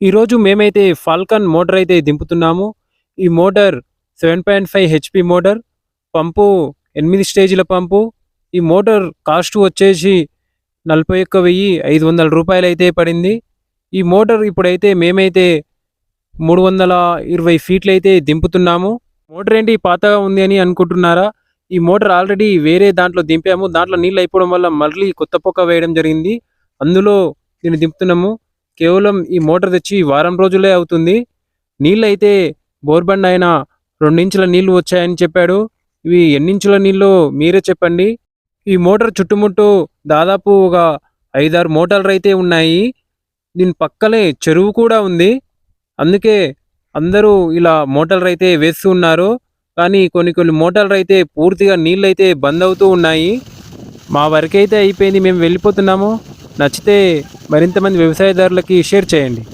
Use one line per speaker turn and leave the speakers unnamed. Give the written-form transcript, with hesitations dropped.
ఈరోజు మేమైతే Falcon motor అయితే దింపుతున్నాము. ఈ మోటార్ 7.5 హెచ్పి మోటార్, పంపు 8 స్టేజీల పంపు. ఈ మోటార్ కాస్ట్ వచ్చేసి 41,500 రూపాయలు అయితే పడింది. ఈ మోటార్ ఇప్పుడైతే మేమైతే 320 ఫీట్లు అయితే దింపుతున్నాము. మోటార్ ఏంటి పాతగా ఉంది అని అనుకుంటున్నారా? ఈ మోటార్ ఆల్రెడీ వేరే దాంట్లో దింపాము. దాంట్లో నీళ్ళు అయిపోవడం వల్ల మళ్ళీ కొత్త పొక్క వేయడం జరిగింది. అందులో దీన్ని దింపుతున్నాము. కేవలం ఈ మోటార్ తెచ్చి వారం రోజులే అవుతుంది. నీళ్ళు అయితే బోర్బండ్ అయినా 2 ఇంచుల నీళ్లు వచ్చాయని చెప్పాడు. ఇవి ఎన్ని ఇంచుల నీళ్ళు మీరే చెప్పండి. ఈ మోటార్ చుట్టుముట్టు దాదాపు ఒక 5-6 మోటార్లు అయితే ఉన్నాయి. దీని పక్కనే చెరువు కూడా ఉంది. అందుకే అందరూ ఇలా మోటార్లు అయితే వేస్తూ ఉన్నారు. కానీ కొన్ని మోటార్లు అయితే పూర్తిగా నీళ్ళు అయితే బంద్ అవుతూ ఉన్నాయి. మా వరకైతే అయిపోయింది, మేము వెళ్ళిపోతున్నాము. నచ్చితే మరింతమంది వ్యవసాయదారులకి షేర్ చేయండి.